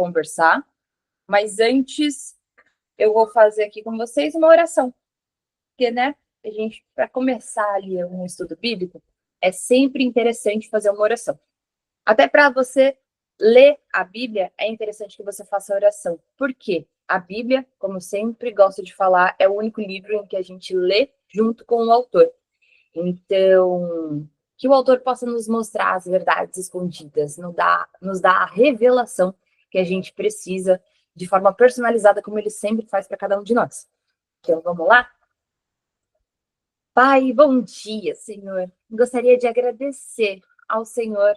conversar, mas antes eu vou fazer aqui com vocês uma oração, porque, né, para começar ali um estudo bíblico, é sempre interessante fazer uma oração. Até para você ler a Bíblia, é interessante que você faça a oração. Por quê? A Bíblia, como eu sempre gosto de falar, é o único livro em que a gente lê junto com o autor. Então, que o autor possa nos mostrar as verdades escondidas, nos dar a revelação que a gente precisa de forma personalizada, como ele sempre faz para cada um de nós. Então, vamos lá? Pai, bom dia, Senhor. Gostaria de agradecer ao Senhor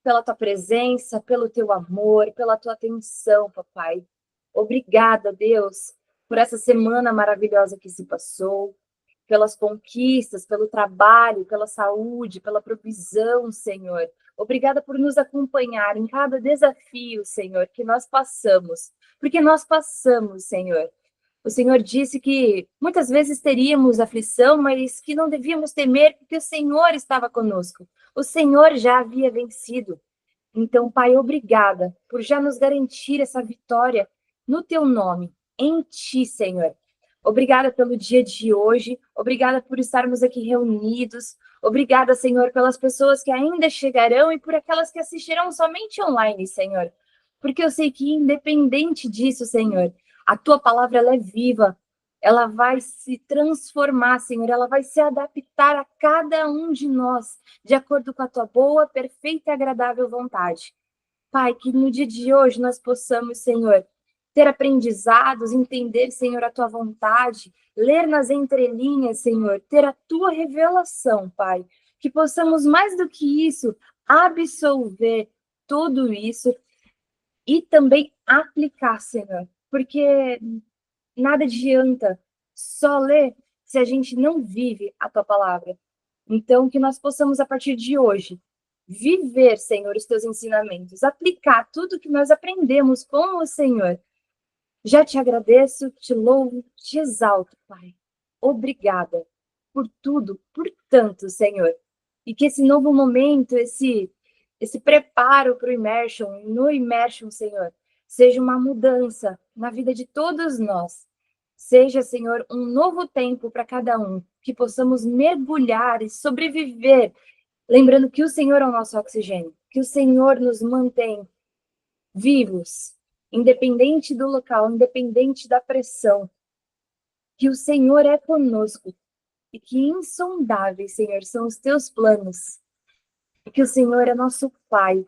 pela tua presença, pelo teu amor, pela tua atenção, papai. Obrigada, Deus, por essa semana maravilhosa que se passou, pelas conquistas, pelo trabalho, pela saúde, pela provisão, Senhor. Obrigada por nos acompanhar em cada desafio, Senhor, que nós passamos. Porque nós passamos, Senhor. O Senhor disse que muitas vezes teríamos aflição, mas que não devíamos temer, porque o Senhor estava conosco. O Senhor já havia vencido. Então, Pai, obrigada por já nos garantir essa vitória no teu nome, em ti, Senhor. Obrigada pelo dia de hoje, obrigada por estarmos aqui reunidos, obrigada, Senhor, pelas pessoas que ainda chegarão e por aquelas que assistirão somente online, Senhor. Porque eu sei que, independente disso, Senhor, a tua palavra ela é viva, ela vai se transformar, Senhor, ela vai se adaptar a cada um de nós, de acordo com a tua boa, perfeita e agradável vontade. Pai, que no dia de hoje nós possamos, Senhor, ter aprendizados, entender, Senhor, a tua vontade, ler nas entrelinhas, Senhor, ter a tua revelação, Pai. Que possamos, mais do que isso, absolver tudo isso e também aplicar, Senhor. Porque nada adianta só ler se a gente não vive a tua palavra. Então, que nós possamos, a partir de hoje, viver, Senhor, os teus ensinamentos, aplicar tudo que nós aprendemos com o Senhor. Já te agradeço, te louvo, te exalto, Pai. Obrigada por tudo, por tanto, Senhor. E que esse novo momento, esse preparo para o Immersion, no Immersion, Senhor, seja uma mudança na vida de todos nós. Seja, Senhor, um novo tempo para cada um, que possamos mergulhar e sobreviver, lembrando que o Senhor é o nosso oxigênio, que o Senhor nos mantém vivos, independente do local, independente da pressão, que o Senhor é conosco e que insondáveis, Senhor, são os teus planos, e que o Senhor é nosso Pai,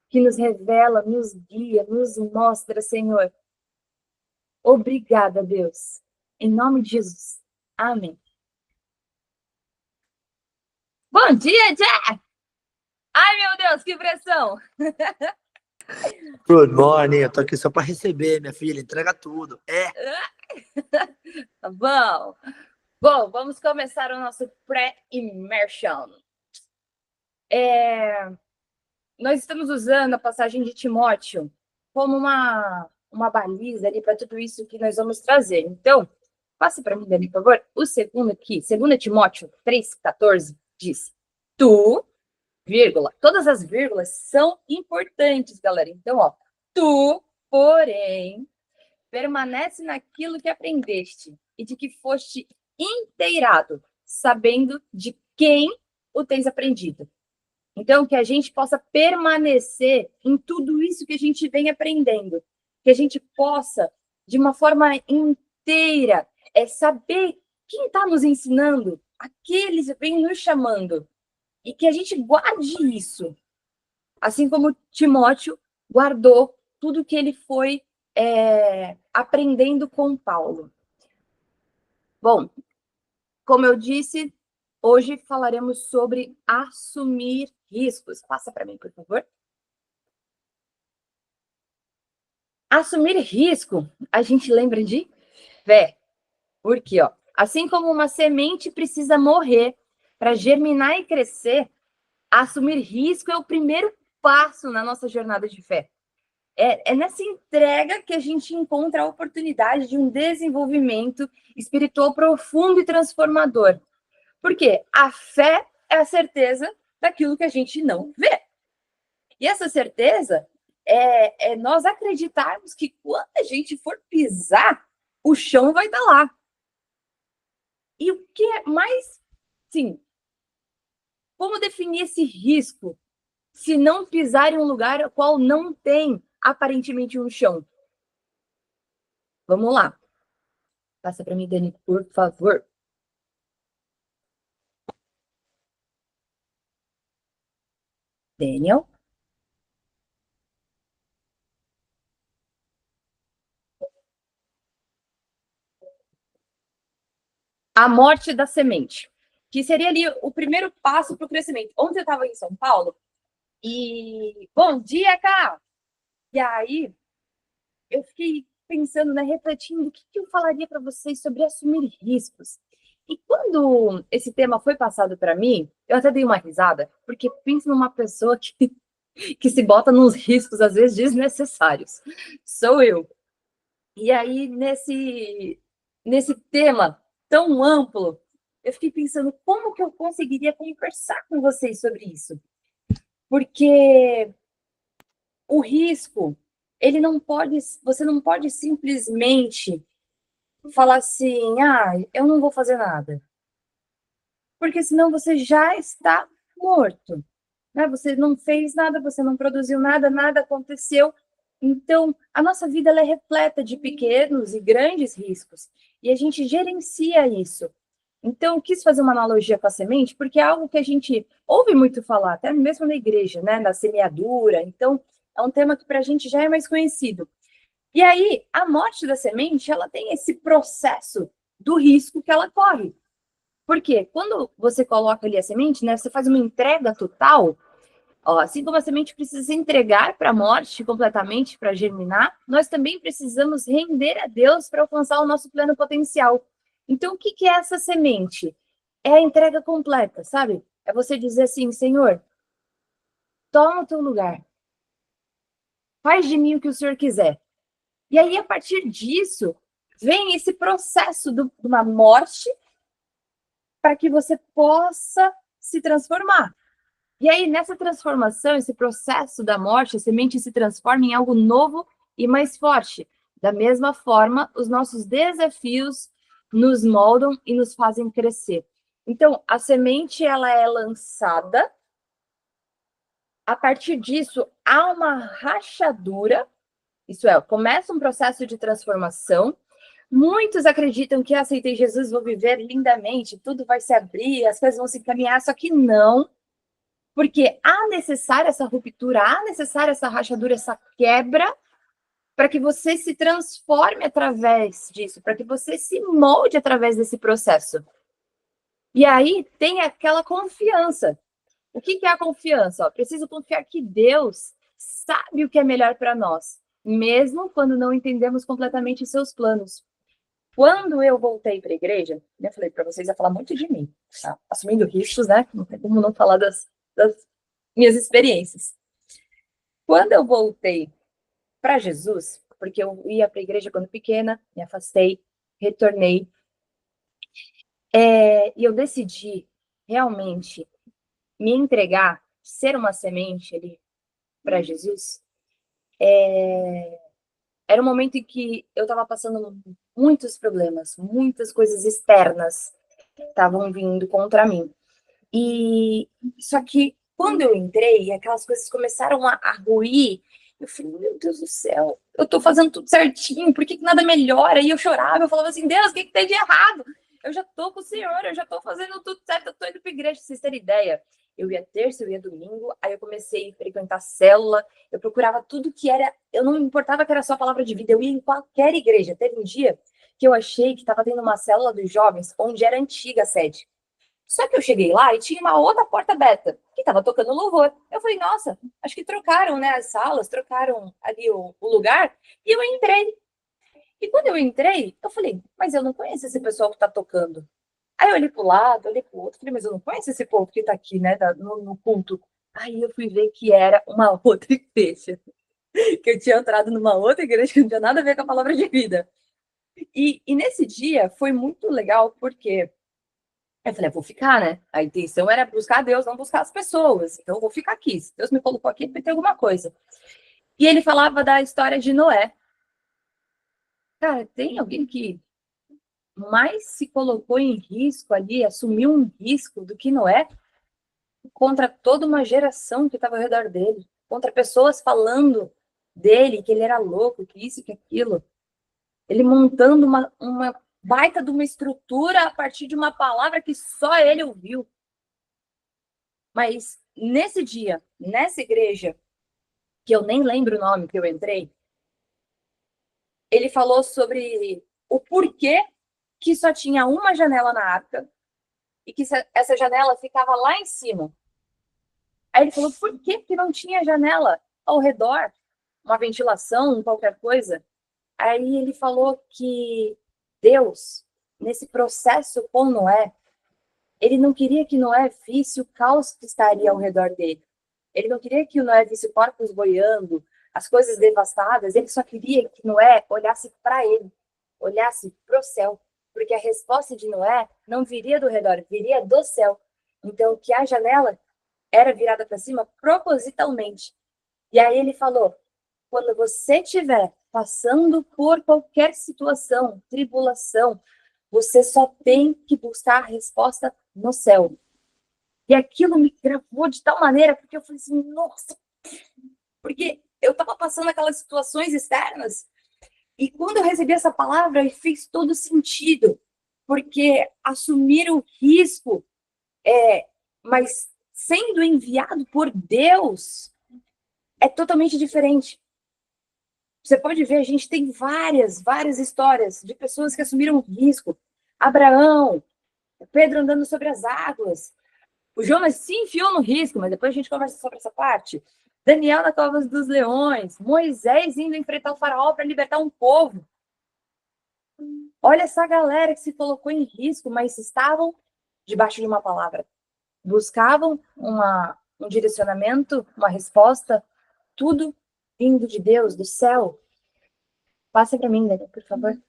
que nos revela, nos guia, nos mostra, Senhor. Obrigada, Deus. Em nome de Jesus. Amém. Bom dia, Jack! Ai, meu Deus, que pressão! Good morning, eu tô aqui só para receber, minha filha, entrega tudo. Tá bom. Bom, vamos começar o nosso pré-immersion. Nós estamos usando a passagem de Timóteo como uma baliza ali para tudo isso que nós vamos trazer. Então, passe para mim, Dani, por favor. O segundo aqui, 2 Timóteo 3,14, diz: tu, vírgula, todas as vírgulas são importantes, galera. Então, ó, tu, porém, permanece naquilo que aprendeste e de que foste inteirado, sabendo de quem o tens aprendido. Então, que a gente possa permanecer em tudo isso que a gente vem aprendendo. Que a gente possa, de uma forma inteira, saber quem está nos ensinando, aqueles que vêm nos chamando. E que a gente guarde isso. Assim como Timóteo guardou tudo que ele foi aprendendo com Paulo. Bom, como eu disse, hoje falaremos sobre assumir riscos. Passa para mim, por favor. Assumir risco, a gente lembra de fé. Porque, ó, assim como uma semente precisa morrer para germinar e crescer, assumir risco é o primeiro passo na nossa jornada de fé. É nessa entrega que a gente encontra a oportunidade de um desenvolvimento espiritual profundo e transformador. Porque a fé é a certeza daquilo que a gente não vê. E essa certeza nós acreditarmos que quando a gente for pisar, o chão vai estar lá. E o que é mais, sim, como definir esse risco se não pisar em um lugar ao qual não tem aparentemente um chão? Vamos lá. Passa para mim, Dani, por favor. Daniel. A morte da semente, que seria ali o primeiro passo para o crescimento. Ontem eu estava em São Paulo e... Bom dia, Cá! E aí, eu fiquei pensando, né, refletindo o que eu falaria para vocês sobre assumir riscos. E quando esse tema foi passado para mim, eu até dei uma risada, porque penso numa pessoa que se bota nos riscos, às vezes, desnecessários. Sou eu. E aí, nesse tema tão amplo, eu fiquei pensando como que eu conseguiria conversar com vocês sobre isso. Porque o risco, ele não pode, você não pode simplesmente falar assim, eu não vou fazer nada. Porque senão você já está morto. Né? Você não fez nada, você não produziu nada, nada aconteceu. Então, a nossa vida ela é repleta de pequenos e grandes riscos. E a gente gerencia isso. Então, eu quis fazer uma analogia com a semente, porque é algo que a gente ouve muito falar, até mesmo na igreja, né? Na semeadura. Então, é um tema que para a gente já é mais conhecido. E aí, a morte da semente, ela tem esse processo do risco que ela corre. Porque quando você coloca ali a semente, né? Você faz uma entrega total. Ó, assim como a semente precisa se entregar para a morte completamente para germinar, nós também precisamos render a Deus para alcançar o nosso pleno potencial. Então, o que é essa semente? É a entrega completa, sabe? É você dizer assim, Senhor, toma o teu lugar. Faz de mim o que o Senhor quiser. E aí, a partir disso, vem esse processo de uma morte para que você possa se transformar. E aí, nessa transformação, esse processo da morte, a semente se transforma em algo novo e mais forte. Da mesma forma, os nossos desafios nos moldam e nos fazem crescer. Então, a semente, ela é lançada. A partir disso, há uma rachadura. Isso é, começa um processo de transformação. Muitos acreditam que aceitei Jesus, vou viver lindamente, tudo vai se abrir, as coisas vão se encaminhar, só que não. Porque há necessária essa ruptura, há necessária essa rachadura, essa quebra, para que você se transforme através disso, para que você se molde através desse processo. E aí tem aquela confiança. O que é a confiança? Preciso confiar que Deus sabe o que é melhor para nós, mesmo quando não entendemos completamente os seus planos. Quando eu voltei para a igreja, eu falei para vocês, ia falar muito de mim, tá? Assumindo riscos, né? Não tem como não falar das minhas experiências. Quando eu voltei para Jesus, porque eu ia para a igreja quando pequena, me afastei, retornei, e eu decidi realmente me entregar, ser uma semente ali para Jesus, era um momento em que eu estava passando muitos problemas, muitas coisas externas estavam vindo contra mim. E só que quando eu entrei, aquelas coisas começaram a ruir. Eu falei, meu Deus do céu, eu tô fazendo tudo certinho, por que nada melhora? E eu chorava, eu falava assim, Deus, o que tem de errado? Eu já tô com o Senhor, eu já tô fazendo tudo certo, eu tô indo pra igreja, pra vocês terem ideia. Eu ia terça, eu ia domingo, aí eu comecei a frequentar célula, eu procurava tudo que era, eu não me importava que era só palavra de vida, eu ia em qualquer igreja. Teve um dia que eu achei que estava tendo uma célula dos jovens, onde era antiga a sede. Só que eu cheguei lá e tinha uma outra porta aberta, que estava tocando louvor. Eu falei, nossa, acho que trocaram, né, as salas, trocaram ali o lugar, e eu entrei. E quando eu entrei, eu falei, mas eu não conheço esse pessoal que está tocando. Aí eu olhei para o lado, olhei para o outro, falei, mas eu não conheço esse povo que está aqui, né, no culto. Aí eu fui ver que era uma outra igreja, que eu tinha entrado numa outra igreja que não tinha nada a ver com a palavra de vida. E nesse dia foi muito legal, porque eu falei, vou ficar, né? A intenção era buscar Deus, não buscar as pessoas. Então, eu vou ficar aqui. Se Deus me colocou aqui, vai ter alguma coisa. E ele falava da história de Noé. Cara, tem alguém que mais se colocou em risco ali, assumiu um risco do que Noé, contra toda uma geração que estava ao redor dele, contra pessoas falando dele, que ele era louco, que isso, que aquilo. Ele montando uma baita de uma estrutura a partir de uma palavra que só ele ouviu. Mas nesse dia, nessa igreja, que eu nem lembro o nome que eu entrei, ele falou sobre o porquê que só tinha uma janela na arca e que essa janela ficava lá em cima. Aí ele falou, por que que não tinha janela ao redor? Uma ventilação, qualquer coisa? Aí ele falou que Deus, nesse processo com Noé, ele não queria que Noé visse o caos que estaria ao redor dele. Ele não queria que Noé visse corpos boiando, as coisas devastadas. Ele só queria que Noé olhasse para ele, olhasse para o céu. Porque a resposta de Noé não viria do redor, viria do céu. Então, que a janela era virada para cima propositalmente. E aí ele falou, quando você estiver passando por qualquer situação, tribulação, você só tem que buscar a resposta no céu. E aquilo me gravou de tal maneira, porque eu falei assim, nossa, porque eu estava passando aquelas situações externas, e quando eu recebi essa palavra, fez todo sentido, porque assumir o risco, mas sendo enviado por Deus, é totalmente diferente. Você pode ver, a gente tem várias histórias de pessoas que assumiram risco. Abraão, Pedro andando sobre as águas. O Jonas se enfiou no risco, mas depois a gente conversa sobre essa parte. Daniel na cova dos leões. Moisés indo enfrentar o faraó para libertar um povo. Olha essa galera que se colocou em risco, mas estavam debaixo de uma palavra. Buscavam um direcionamento, uma resposta, tudo vindo de Deus, do céu. Passa para mim, Daniel, por favor.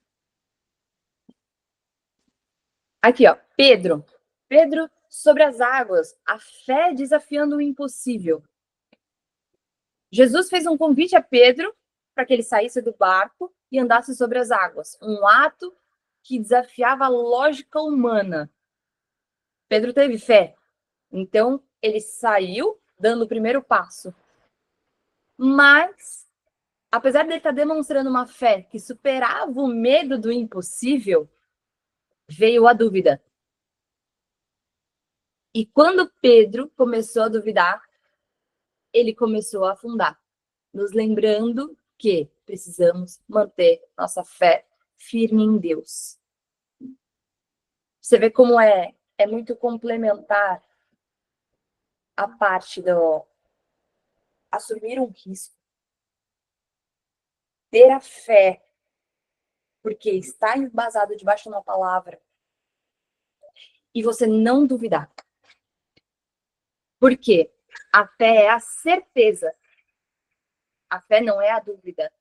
Aqui, ó, Pedro. Pedro sobre as águas, a fé desafiando o impossível. Jesus fez um convite a Pedro para que ele saísse do barco e andasse sobre as águas. Um ato que desafiava a lógica humana. Pedro teve fé. Então, ele saiu dando o primeiro passo. Mas, apesar de ele estar demonstrando uma fé que superava o medo do impossível, veio a dúvida. E quando Pedro começou a duvidar, ele começou a afundar, nos lembrando que precisamos manter nossa fé firme em Deus. Você vê como é muito complementar a parte do assumir um risco, ter a fé, porque está embasado debaixo de uma palavra, e você não duvidar. Por quê? A fé é a certeza. A fé não é a dúvida.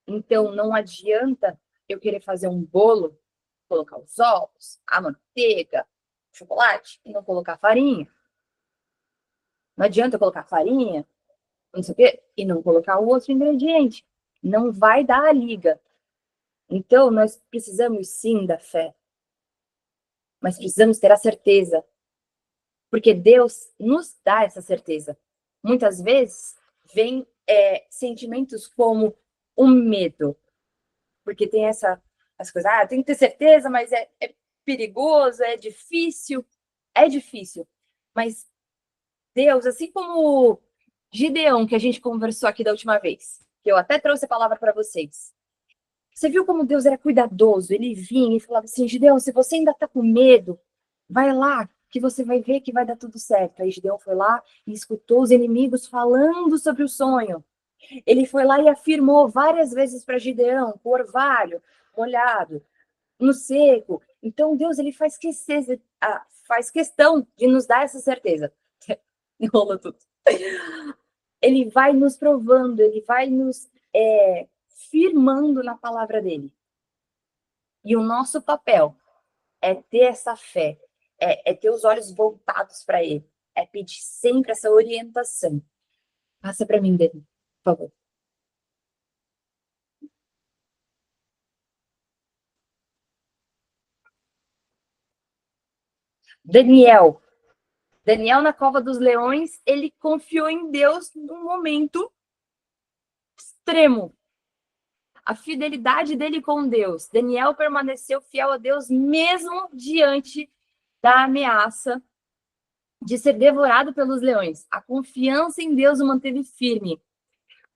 Então, não adianta eu querer fazer um bolo, colocar os ovos, a manteiga, o chocolate e não colocar farinha. Não adianta eu colocar farinha, não sei o quê, e não colocar o outro ingrediente. Não vai dar a liga. Então, nós precisamos sim da fé. Mas precisamos ter a certeza. Porque Deus nos dá essa certeza. Muitas vezes, vem sentimentos como o medo. Porque tem essa coisa, tem que ter certeza, mas é perigoso, é difícil. É difícil. Mas Deus, assim como Gideão, que a gente conversou aqui da última vez, que eu até trouxe a palavra para vocês. Você viu como Deus era cuidadoso? Ele vinha e falava assim, Gideão, se você ainda está com medo, vai lá, que você vai ver que vai dar tudo certo. Aí Gideão foi lá e escutou os inimigos falando sobre o sonho. Ele foi lá e afirmou várias vezes para Gideão, com orvalho, molhado, no seco. Então Deus ele faz questão de nos dar essa certeza. Enrola tudo. Ele vai nos provando, ele vai nos firmando na palavra dele. E o nosso papel é ter essa fé, é ter os olhos voltados para ele, é pedir sempre essa orientação. Passa para mim, Dani. por favor. Daniel. Daniel, na cova dos leões, ele confiou em Deus num momento extremo. A fidelidade dele com Deus. Daniel permaneceu fiel a Deus mesmo diante da ameaça de ser devorado pelos leões. A confiança em Deus o manteve firme.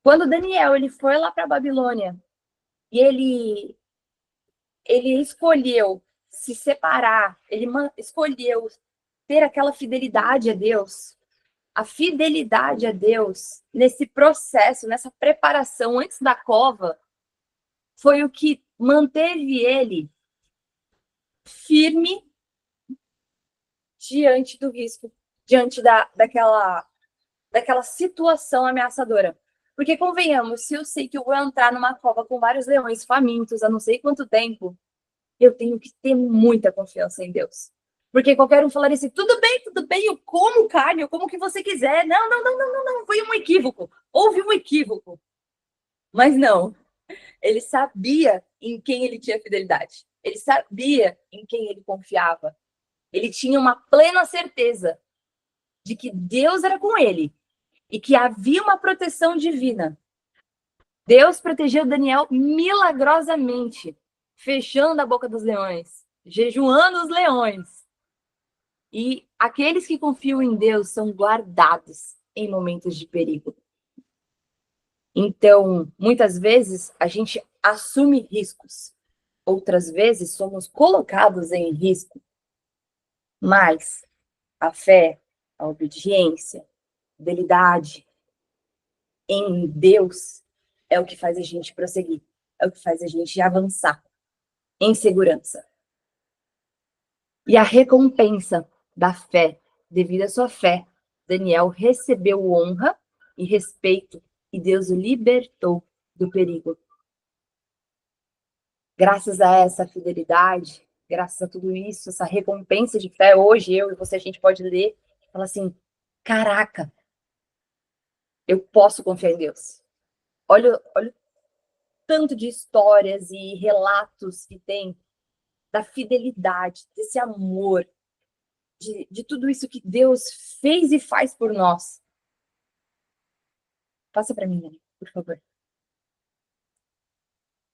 Quando Daniel ele foi lá para a Babilônia e ele escolheu se separar, ele escolheu ter aquela fidelidade a Deus. A fidelidade a Deus nesse processo, nessa preparação antes da cova, foi o que manteve ele firme diante do risco, diante daquela situação ameaçadora. Porque, convenhamos, se eu sei que eu vou entrar numa cova com vários leões famintos há não sei quanto tempo, eu tenho que ter muita confiança em Deus. Porque qualquer um falaria assim, tudo bem, eu como carne, eu como o que você quiser. Não, foi um equívoco. Houve um equívoco. Mas não, ele sabia em quem ele tinha fidelidade. Ele sabia em quem ele confiava. Ele tinha uma plena certeza de que Deus era com ele e que havia uma proteção divina. Deus protegeu Daniel milagrosamente, fechando a boca dos leões, jejuando os leões. E aqueles que confiam em Deus são guardados em momentos de perigo. Então, muitas vezes, a gente assume riscos. Outras vezes, somos colocados em risco. Mas a fé, a obediência, a fidelidade em Deus é o que faz a gente prosseguir. É o que faz a gente avançar em segurança. E a recompensa da fé, devido à sua fé, Daniel recebeu honra e respeito e Deus o libertou do perigo. Graças a essa fidelidade, graças a tudo isso, essa recompensa de fé, hoje eu e você, a gente pode ler e falar assim, caraca, eu posso confiar em Deus. Olha o tanto de histórias e relatos que tem da fidelidade, desse amor, de tudo isso que Deus fez e faz por nós. Passa para mim, Dani, por favor.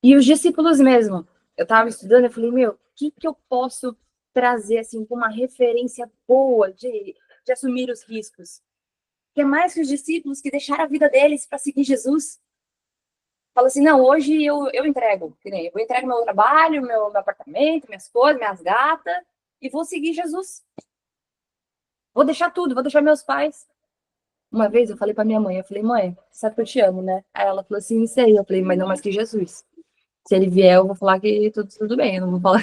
E os discípulos mesmo. Eu estava estudando, eu falei, meu, o que eu posso trazer assim com uma referência boa de assumir os riscos? Que é mais que os discípulos que deixaram a vida deles para seguir Jesus. Fala assim, não, hoje eu entrego. Eu entrego meu trabalho, meu apartamento, minhas coisas, minhas gatas, e vou seguir Jesus. Vou deixar tudo, vou deixar meus pais. Uma vez eu falei para minha mãe, eu falei, mãe, sabe que eu te amo, né? Aí ela falou assim, isso aí. Eu falei, mas não mais que Jesus. Se ele vier, eu vou falar que tudo bem, eu não vou falar.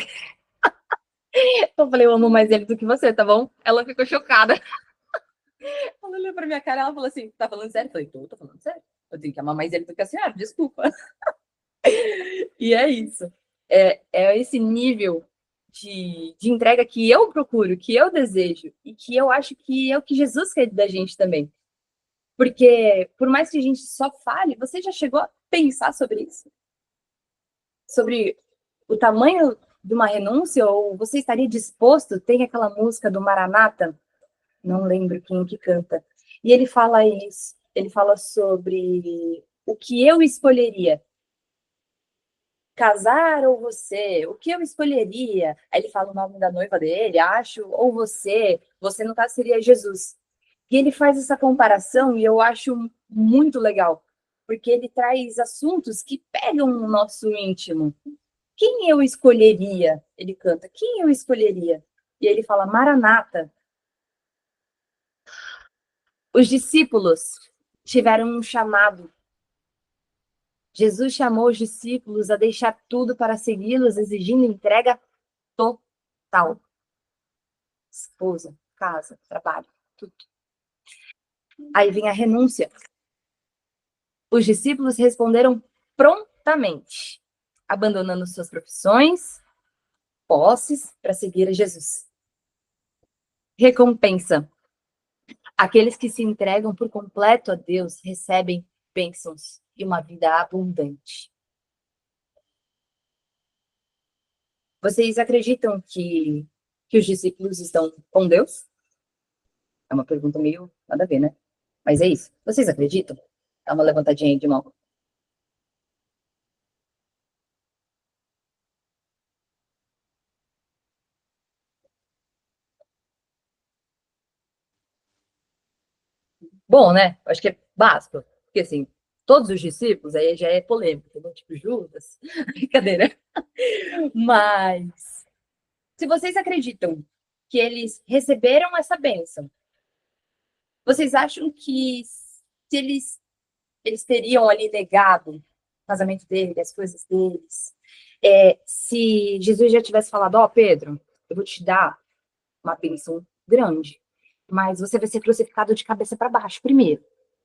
Eu falei, eu amo mais ele do que você, tá bom? Ela ficou chocada. Ela olhou pra minha cara e ela falou assim, tá falando sério? Eu falei, tô falando sério. Eu tenho que amar mais ele do que a senhora, desculpa. E é isso. É esse nível de entrega que eu procuro, que eu desejo, e que eu acho que é o que Jesus quer da gente também. Porque, por mais que a gente só fale, você já chegou a pensar sobre isso? Sobre o tamanho de uma renúncia? Ou você estaria disposto? Tem aquela música do Maranata, não lembro quem que canta, e ele fala isso, ele fala sobre o que eu escolheria. Casar ou você? O que eu escolheria? Aí ele fala o nome da noiva dele, acho, ou você no caso seria Jesus. E ele faz essa comparação e eu acho muito legal, porque ele traz assuntos que pegam no nosso íntimo. Quem eu escolheria? Ele canta, quem eu escolheria? E ele fala, Maranata. Os discípulos tiveram um chamado. Jesus chamou os discípulos a deixar tudo para segui-los, exigindo entrega total. Esposa, casa, trabalho, tudo. Aí vem a renúncia. Os discípulos responderam prontamente, abandonando suas profissões, posses, para seguir a Jesus. Recompensa. Aqueles que se entregam por completo a Deus recebem bênçãos e uma vida abundante. Vocês acreditam que os discípulos estão com Deus? É uma pergunta meio nada a ver, né? Mas é isso. Vocês acreditam? Dá uma levantadinha aí de mão. Bom, né? Acho que é básico. Porque, assim, todos os discípulos, aí já é polêmico, entendeu? Tipo Judas. Brincadeira. Mas, se vocês acreditam que eles receberam essa bênção, vocês acham que se eles teriam ali negado o casamento dele, as coisas deles, se Jesus já tivesse falado, ó, Pedro, eu vou te dar uma bênção grande, mas você vai ser crucificado de cabeça para baixo primeiro.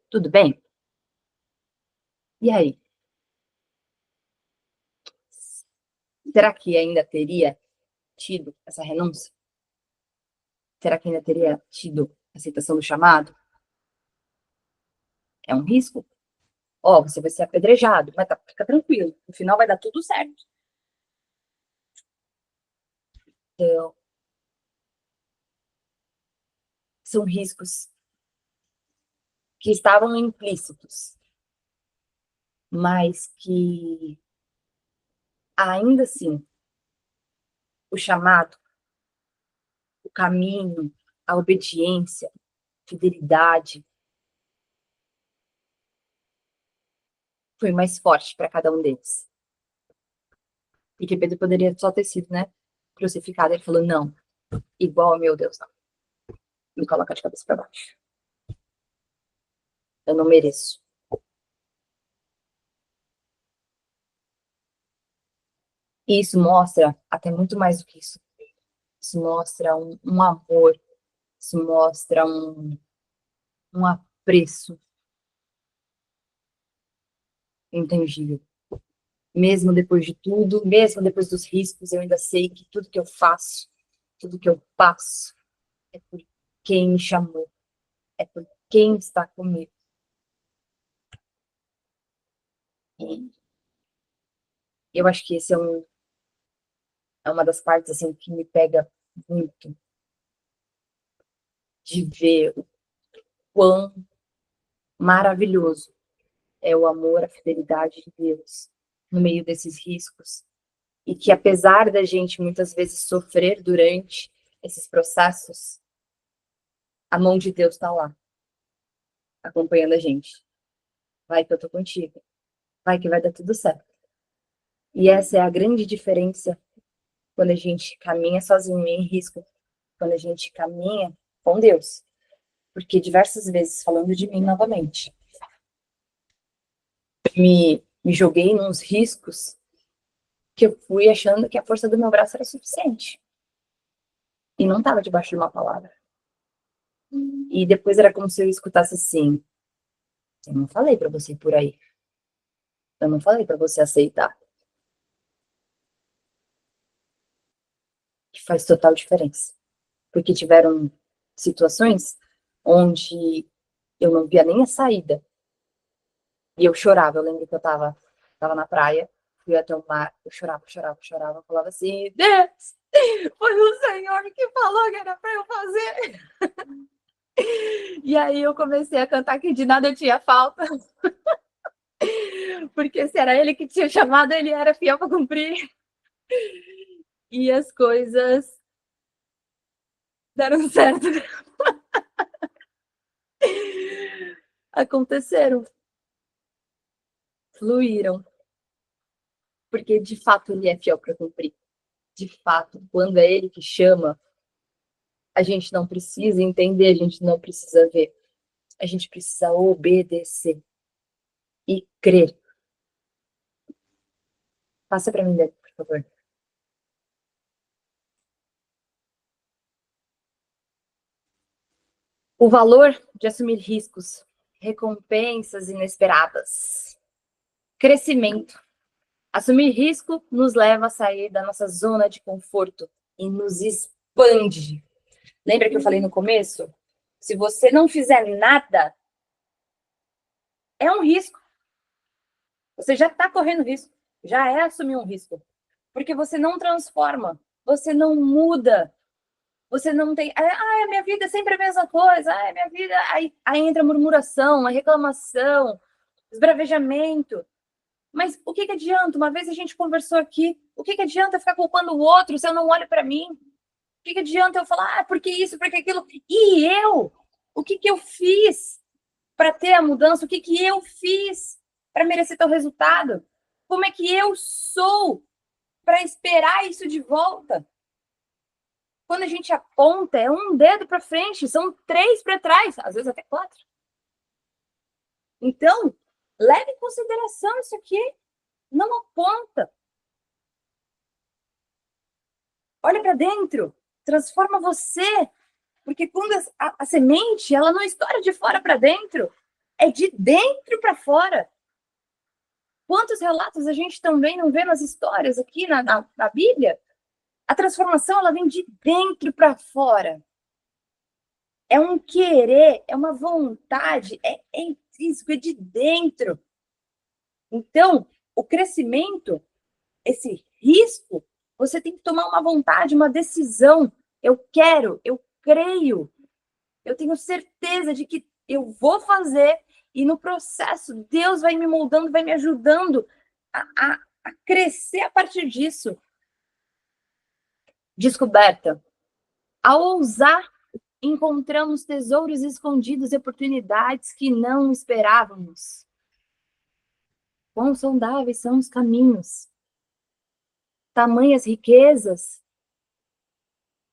Tudo bem? E aí? Será que ainda teria tido essa renúncia? Será que ainda teria tido aceitação do chamado? É um risco? Ó, você vai ser apedrejado, mas fica tranquilo, no final vai dar tudo certo. Então, são riscos que estavam implícitos, mas que ainda assim o chamado, o caminho, a obediência, fidelidade foi mais forte para cada um deles. Porque Pedro poderia só ter sido, né, crucificado. Ele falou: não, igual ao meu Deus, não. Me coloca de cabeça para baixo. Eu não mereço. E isso mostra até muito mais do que isso. Isso mostra um amor, isso mostra um apreço intangível. Mesmo depois de tudo, mesmo depois dos riscos, eu ainda sei que tudo que eu faço, tudo que eu passo, é por quem me chamou, é por quem está comigo. E eu acho que esse é uma das partes assim que me pega muito, de ver o quão maravilhoso é o amor, a fidelidade de Deus no meio desses riscos. E que apesar da gente muitas vezes sofrer durante esses processos, a mão de Deus está lá, acompanhando a gente. Vai que eu tô contigo. Vai que vai dar tudo certo. E essa é a grande diferença quando a gente caminha sozinho em risco, quando a gente caminha com Deus. Porque diversas vezes, falando de mim novamente, me joguei nos riscos que eu fui achando que a força do meu braço era suficiente. E não estava debaixo de uma palavra. E depois era como se eu escutasse assim: eu não falei para você ir por aí. Eu não falei para você aceitar. Que faz total diferença. Porque tiveram situações onde eu não via nem a saída. E eu chorava. Eu lembro que eu tava na praia, fui até o mar, eu chorava, chorava, chorava. Eu falava assim: Deus, foi o Senhor que falou que era para eu fazer. E aí eu comecei a cantar que de nada eu tinha falta. Porque se era ele que tinha chamado, ele era fiel para cumprir. E as coisas deram certo. Aconteceram. Fluíram. Porque de fato ele é fiel para cumprir. De fato, quando é ele que chama, a gente não precisa entender, a gente não precisa ver. A gente precisa obedecer e crer. Passa para mim, por favor. O valor de assumir riscos, recompensas inesperadas, crescimento. Assumir risco nos leva a sair da nossa zona de conforto e nos expande. Lembra que eu falei no começo? Se você não fizer nada, é um risco. Você já está correndo risco, já é assumir um risco. Porque você não transforma, você não muda, você não tem. A minha vida é sempre a mesma coisa, a minha vida. Aí entra a murmuração, a reclamação, esbravejamento. Mas o que adianta? Uma vez a gente conversou aqui, o que adianta ficar culpando o outro se eu não olho para mim? O que adianta eu falar, porque isso, porque aquilo? E eu? O que eu fiz para ter a mudança? O que eu fiz para merecer tal resultado? Como é que eu sou para esperar isso de volta? Quando a gente aponta, é um dedo para frente, são 3 para trás, às vezes até 4. Então, leve em consideração isso aqui. Não aponta. Olha para dentro. Transforma você. Porque quando a semente, ela não estoura de fora para dentro, é de dentro para fora. Quantos relatos a gente também não vê nas histórias aqui na Bíblia? A transformação, ela vem de dentro para fora. É um querer, é uma vontade, é intrínseco, é de dentro. Então, o crescimento, esse risco, você tem que tomar uma vontade, uma decisão. Eu quero, eu creio, eu tenho certeza de que eu vou fazer e no processo Deus vai me moldando, vai me ajudando a crescer a partir disso. Descoberta. Ao ousar, encontramos tesouros escondidos e oportunidades que não esperávamos. Quão sondáveis são os caminhos. Tamanhas riquezas.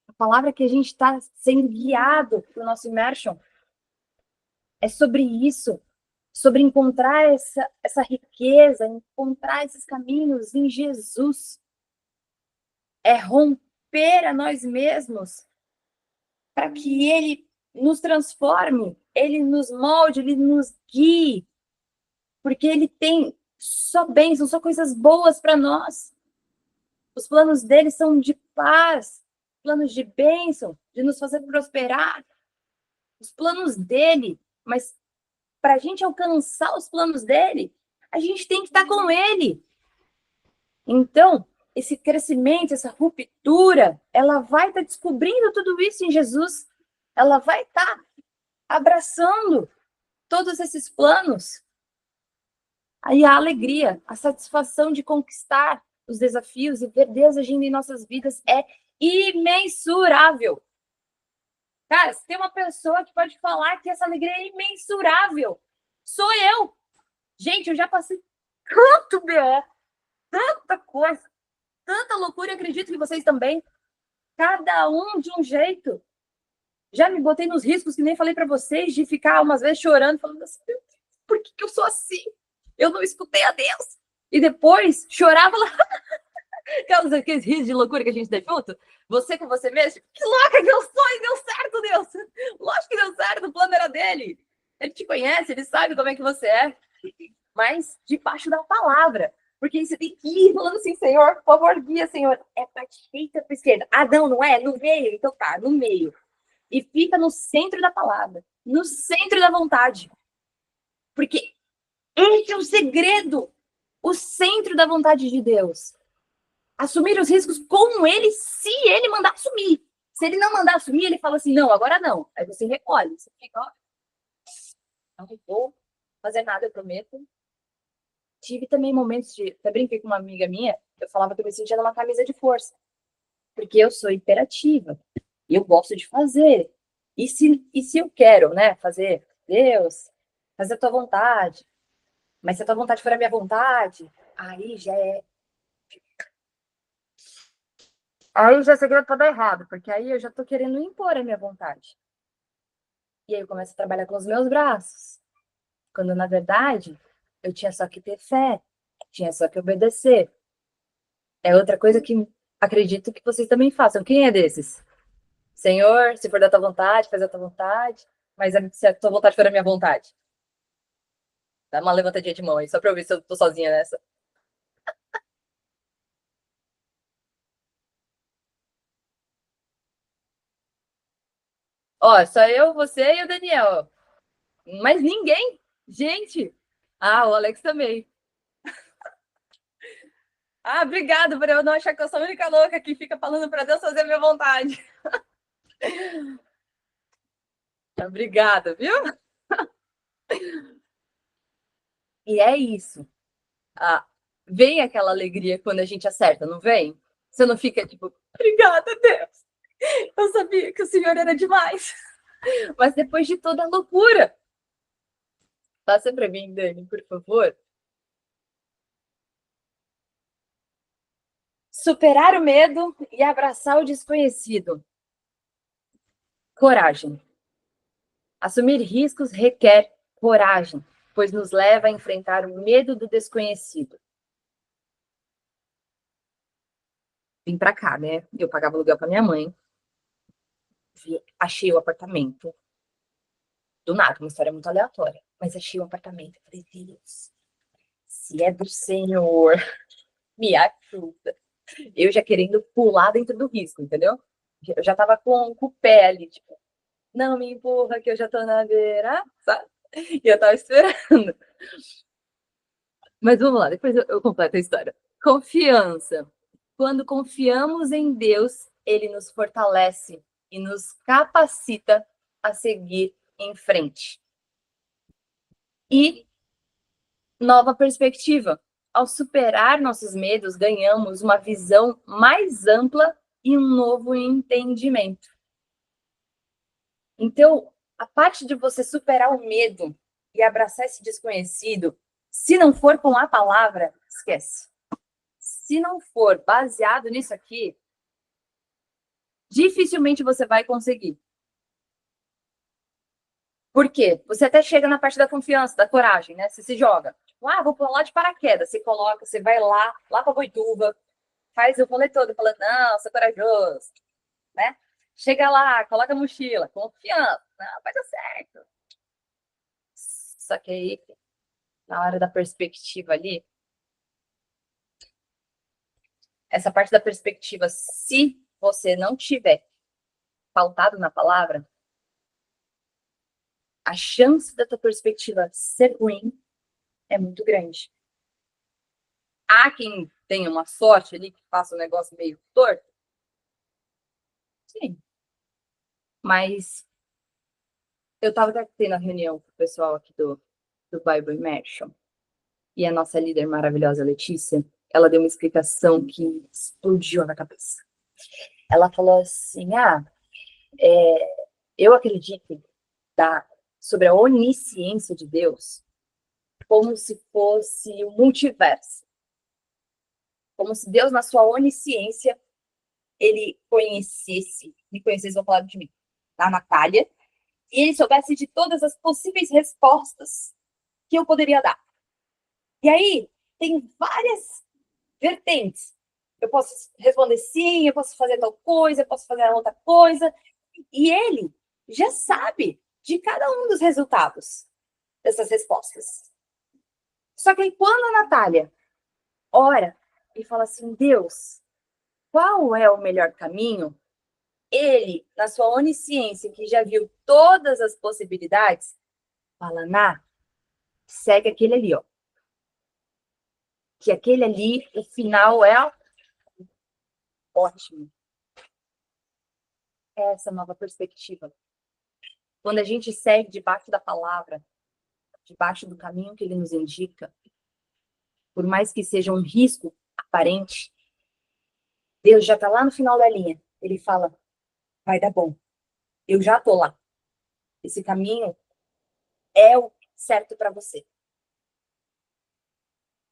A palavra que a gente está sendo guiado para o nosso immersion é sobre isso, sobre encontrar essa riqueza, encontrar esses caminhos em Jesus. É romper a nós mesmos para que Ele nos transforme, Ele nos molde, Ele nos guie, porque Ele tem só bênçãos, só coisas boas para nós. Os planos dele são de paz, planos de bênção, de nos fazer prosperar. Os planos dele, mas para a gente alcançar os planos dele, a gente tem que estar com ele. Então, esse crescimento, essa ruptura, ela vai estar descobrindo tudo isso em Jesus. Ela vai estar abraçando todos esses planos. Aí a alegria, a satisfação de conquistar os desafios e ver Deus agindo em nossas vidas é imensurável. Cara, se tem uma pessoa que pode falar que essa alegria é imensurável, sou eu. Gente, eu já passei tanto BO, tanta coisa, tanta loucura, e acredito que vocês também. Cada um de um jeito. Já me botei nos riscos, que nem falei para vocês, de ficar umas vezes chorando, falando assim, por que eu sou assim? Eu não escutei a Deus. E depois chorava lá. Aqueles risos de loucura que a gente dá junto. Você com você mesmo. Que louca que eu sou e deu certo, Deus. Lógico que deu certo, o plano era dele. Ele te conhece, ele sabe como é que você é. Mas debaixo da palavra. Porque você tem que ir falando assim, Senhor, por favor, guia, Senhor. É para direita, para esquerda. Ah, não é? No meio? Então tá, no meio. E fica no centro da palavra. No centro da vontade. Porque esse é o segredo. O centro da vontade de Deus. Assumir os riscos com ele, se ele mandar assumir. Se ele não mandar assumir, ele fala assim, não, agora não. Aí você recolhe. Você fica, ó, não vou fazer nada, eu prometo. Tive também momentos de... Até brinquei com uma amiga minha, eu falava que eu me sentia numa camisa de força. Porque eu sou imperativa. E eu gosto de fazer. E se eu quero, né, fazer, Deus, fazer a tua vontade. Mas se a tua vontade for a minha vontade, aí já é... Aí já é segredo para dar errado, porque aí eu já tô querendo impor a minha vontade. E aí eu começo a trabalhar com os meus braços. Quando, na verdade, eu tinha só que ter fé, tinha só que obedecer. É outra coisa que acredito que vocês também façam. Quem é desses? Senhor, se for da tua vontade, faz a tua vontade, mas se a tua vontade for a minha vontade. Dá uma levantadinha de mão aí, só pra eu ver se eu tô sozinha nessa. Ó, só eu, você e o Daniel. Mas ninguém. Gente. Ah, o Alex também. Ah, obrigado por eu não achar que eu sou a única louca que fica falando para Deus fazer a minha vontade. Obrigada, viu? E é isso. Ah, vem aquela alegria quando a gente acerta, não vem? Você não fica tipo, obrigada, Deus. Eu sabia que o Senhor era demais. Mas depois de toda a loucura, passa para mim, Dani, por favor. Superar o medo e abraçar o desconhecido. Coragem. Assumir riscos requer coragem, pois nos leva a enfrentar o medo do desconhecido. Vim para cá, né? Eu pagava aluguel para minha mãe. Achei o apartamento. Do nada, uma história muito aleatória. Mas achei o apartamento. Eu falei, Deus, se é do Senhor, me ajuda. Eu já querendo pular dentro do risco, entendeu? Eu já tava com o pé ali, tipo, não me empurra que eu já tô na beira, sabe? E eu tava esperando. Mas vamos lá, depois eu completo a história. Confiança. Quando confiamos em Deus, ele nos fortalece e nos capacita a seguir em frente. E nova perspectiva. Ao superar nossos medos, ganhamos uma visão mais ampla e um novo entendimento. Então, a parte de você superar o medo e abraçar esse desconhecido, se não for com a palavra, esquece. Se não for baseado nisso aqui, dificilmente você vai conseguir. Por quê? Você até chega na parte da confiança, da coragem, né? Você se joga. Tipo, vou pular de paraquedas. Você coloca, você vai lá pra Boituva, faz o rolê todo, falando, não, sou corajoso, né? Chega lá, coloca a mochila, confiança, não, vai dar certo. Só que aí, na hora da perspectiva ali, essa parte da perspectiva, se você não tiver pautado na palavra, a chance da tua perspectiva ser ruim é muito grande. Há quem tenha uma sorte ali que faça um negócio meio torto, sim. Mas eu estava tendo a reunião com o pessoal aqui do Bible Immersion e a nossa líder maravilhosa, Letícia, ela deu uma explicação que explodiu na cabeça. Ela falou assim, eu acredito sobre a onisciência de Deus como se fosse o multiverso. Como se Deus, na sua onisciência, ele me conhecesse, vou falar de mim, da Natália, e ele soubesse de todas as possíveis respostas que eu poderia dar. E aí, tem várias vertentes. Eu posso responder sim, eu posso fazer tal coisa, eu posso fazer outra coisa. E ele já sabe de cada um dos resultados dessas respostas. Só que aí, quando a Natália ora e fala assim, Deus, qual é o melhor caminho? Ele, na sua onisciência, que já viu todas as possibilidades, fala, segue aquele ali, ó. Que aquele ali, o final é ótimo. Essa nova perspectiva. Quando a gente segue debaixo da palavra, debaixo do caminho que ele nos indica, por mais que seja um risco aparente, Deus já está lá no final da linha. Ele fala, vai dar bom. Eu já estou lá. Esse caminho é o certo para você.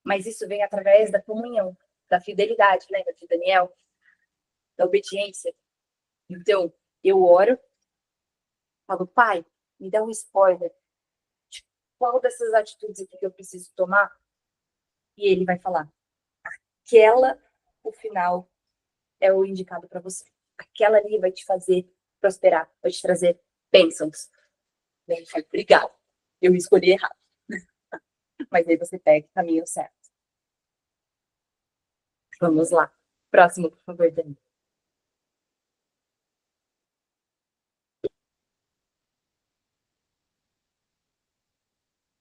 Mas isso vem através da comunhão, da fidelidade, lembra de Daniel? Da obediência. Então, eu oro, falo, pai, me dá um spoiler. Qual dessas atitudes aqui que eu preciso tomar? E ele vai falar, aquela, o final, é o indicado para você. Aquela ali vai te fazer prosperar, vai te trazer bênçãos. E aí ele fala, obrigado, eu escolhi errado. Mas aí você pega o caminho certo. Vamos lá. Próximo, por favor, Dani.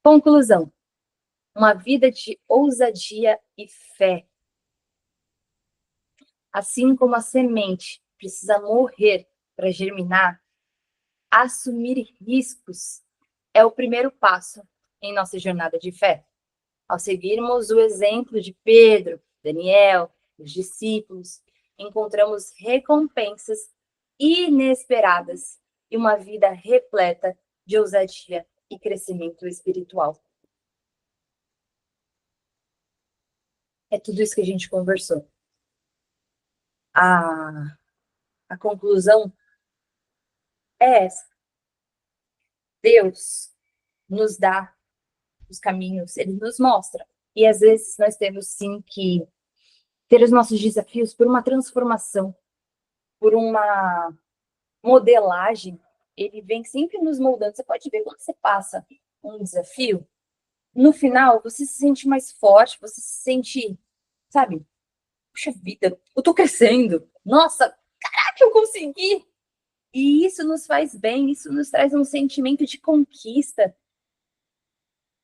Conclusão. Uma vida de ousadia e fé. Assim como a semente precisa morrer para germinar, assumir riscos é o primeiro passo em nossa jornada de fé. Ao seguirmos o exemplo de Pedro, Daniel, os discípulos, encontramos recompensas inesperadas e uma vida repleta de ousadia e crescimento espiritual. É tudo isso que a gente conversou. A conclusão é essa. Deus nos dá os caminhos, ele nos mostra. E às vezes nós temos sim que ter os nossos desafios por uma transformação, por uma modelagem. Ele vem sempre nos moldando. Você pode ver quando você passa um desafio, no final você se sente mais forte, você se sente, sabe? Puxa vida, eu tô crescendo. Nossa, caraca, eu consegui! E isso nos faz bem, isso nos traz um sentimento de conquista.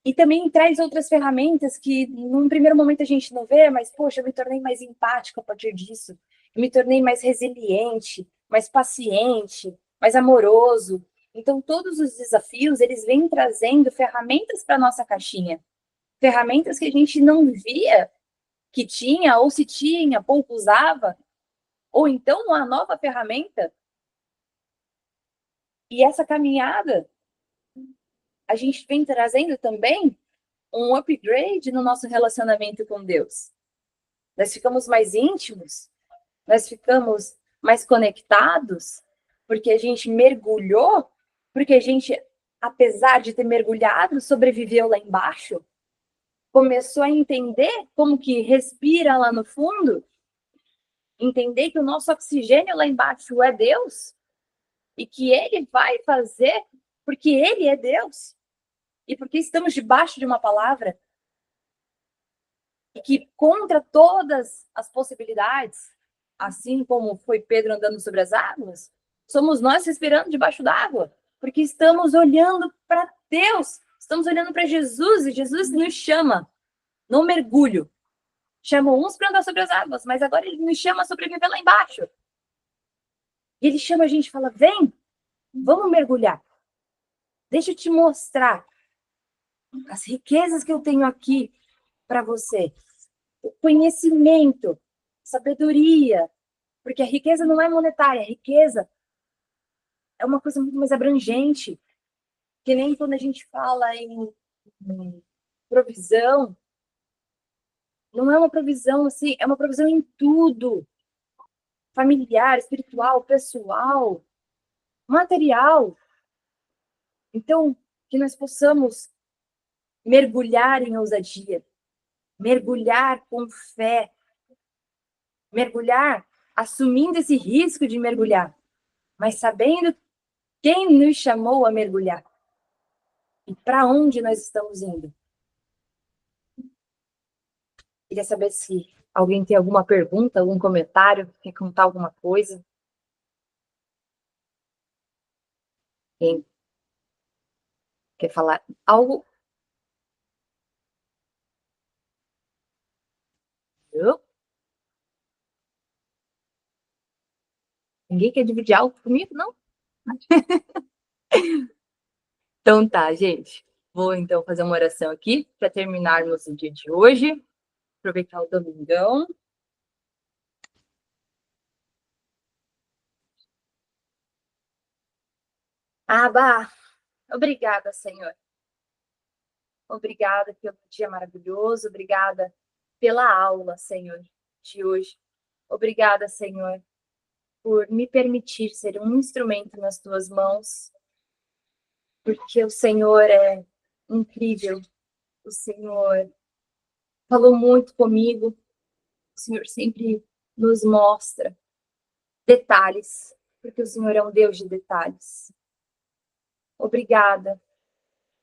E também traz outras ferramentas que, num primeiro momento, a gente não vê, mas, poxa, eu me tornei mais empática a partir disso. Eu me tornei mais resiliente, mais paciente, mais amoroso. Então, todos os desafios, eles vêm trazendo ferramentas para a nossa caixinha. Ferramentas que a gente não via que tinha, ou se tinha, pouco usava. Ou então, uma nova ferramenta. E essa caminhada, a gente vem trazendo também um upgrade no nosso relacionamento com Deus. Nós ficamos mais íntimos, nós ficamos mais conectados, porque a gente mergulhou, porque a gente, apesar de ter mergulhado, sobreviveu lá embaixo, começou a entender como que respira lá no fundo, entender que o nosso oxigênio lá embaixo é Deus, e que Ele vai fazer, porque Ele é Deus, e porque estamos debaixo de uma palavra, e que contra todas as possibilidades, assim como foi Pedro andando sobre as águas, somos nós respirando debaixo d'água, porque estamos olhando para Deus, estamos olhando para Jesus, e Jesus nos chama no mergulho. Chamou uns para andar sobre as águas, mas agora ele nos chama a sobreviver lá embaixo. E ele chama a gente e fala, vem, vamos mergulhar. Deixa eu te mostrar as riquezas que eu tenho aqui para você. O conhecimento, sabedoria, porque a riqueza não é monetária, a riqueza é uma coisa muito mais abrangente, que nem quando a gente fala em provisão, não é uma provisão assim, é uma provisão em tudo, familiar, espiritual, pessoal, material. Então, que nós possamos mergulhar em ousadia, mergulhar com fé, mergulhar assumindo esse risco de mergulhar, mas sabendo quem nos chamou a mergulhar e para onde nós estamos indo. Queria saber se alguém tem alguma pergunta, algum comentário, quer contar alguma coisa. Quem quer falar algo? Eu? Ninguém quer dividir algo comigo, não? Então tá, gente. Vou então fazer uma oração aqui para terminarmos o dia de hoje. Aproveitar o domingão. Abba, obrigada, Senhor. Obrigada pelo dia maravilhoso. Obrigada pela aula, Senhor, de hoje. Obrigada, Senhor, por me permitir ser um instrumento nas tuas mãos, porque o Senhor é incrível. O Senhor falou muito comigo. O Senhor sempre nos mostra detalhes, porque o Senhor é um Deus de detalhes. Obrigada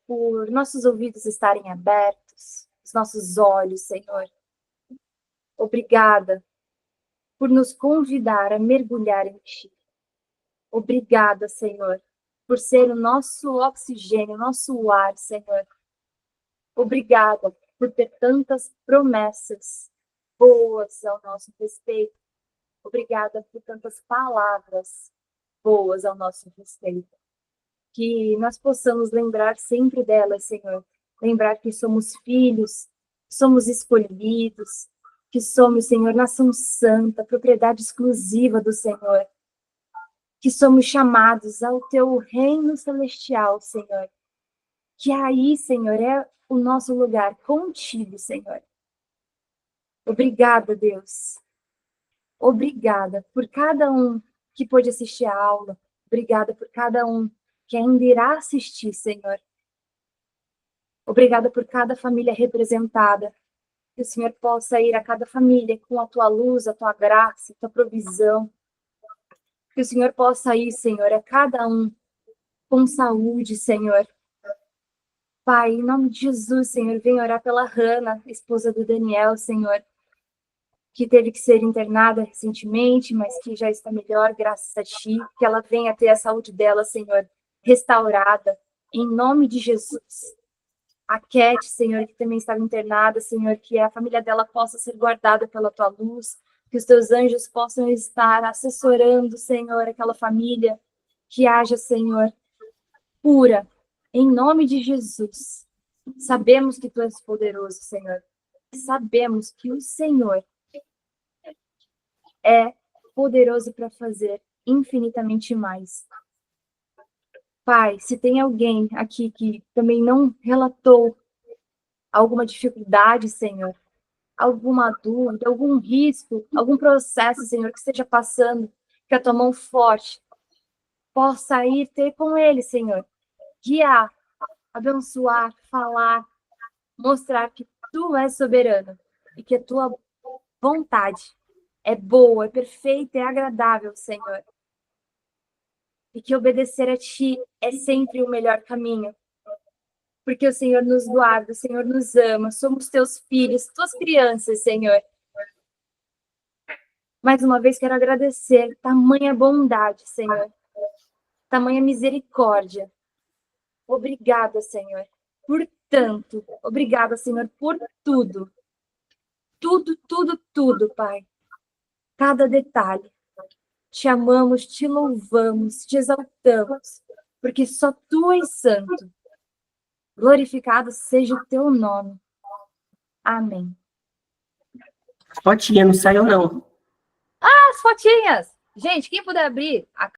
por nossos ouvidos estarem abertos, os nossos olhos, Senhor. Obrigada por nos convidar a mergulhar em Ti. Obrigada, Senhor, por ser o nosso oxigênio, o nosso ar, Senhor. Obrigada por ter tantas promessas boas ao nosso respeito. Obrigada por tantas palavras boas ao nosso respeito. Que nós possamos lembrar sempre delas, Senhor. Lembrar que somos filhos, somos escolhidos, que somos, Senhor, nação santa, propriedade exclusiva do Senhor. Que somos chamados ao teu reino celestial, Senhor. Que aí, Senhor, é o nosso lugar contigo, Senhor. Obrigada, Deus. Obrigada por cada um que pôde assistir a aula. Obrigada por cada um que ainda irá assistir, Senhor. Obrigada por cada família representada. Que o Senhor possa ir a cada família com a tua luz, a tua graça, a tua provisão. Que o Senhor possa ir, Senhor, a cada um com saúde, Senhor. Pai, em nome de Jesus, Senhor, vem orar pela Hannah, esposa do Daniel, Senhor, que teve que ser internada recentemente, mas que já está melhor, graças a Ti. Que ela venha ter a saúde dela, Senhor, restaurada, em nome de Jesus. A Cat, Senhor, que também estava internada, Senhor, que a família dela possa ser guardada pela Tua luz, que os Teus anjos possam estar assessorando, Senhor, aquela família, que haja, Senhor, cura, em nome de Jesus. Sabemos que Tu és poderoso, Senhor. Sabemos que o Senhor é poderoso para fazer infinitamente mais. Pai, se tem alguém aqui que também não relatou alguma dificuldade, Senhor, alguma dúvida, algum risco, algum processo, Senhor, que esteja passando, que a Tua mão forte possa ir ter com ele, Senhor. Guiar, abençoar, falar, mostrar que Tu és soberano e que a Tua vontade é boa, é perfeita, é agradável, Senhor. E que obedecer a Ti é sempre o melhor caminho. Porque o Senhor nos guarda, o Senhor nos ama, somos Teus filhos, Tuas crianças, Senhor. Mais uma vez quero agradecer tamanha bondade, Senhor. Tamanha misericórdia. Obrigada, Senhor, por tanto. Obrigada, Senhor, por tudo. Tudo, tudo, tudo, Pai. Cada detalhe. Te amamos, te louvamos, te exaltamos, porque só Tu és santo. Glorificado seja o Teu nome. Amém. Fotinha, não saiu não. As fotinhas! Gente, quem puder abrir a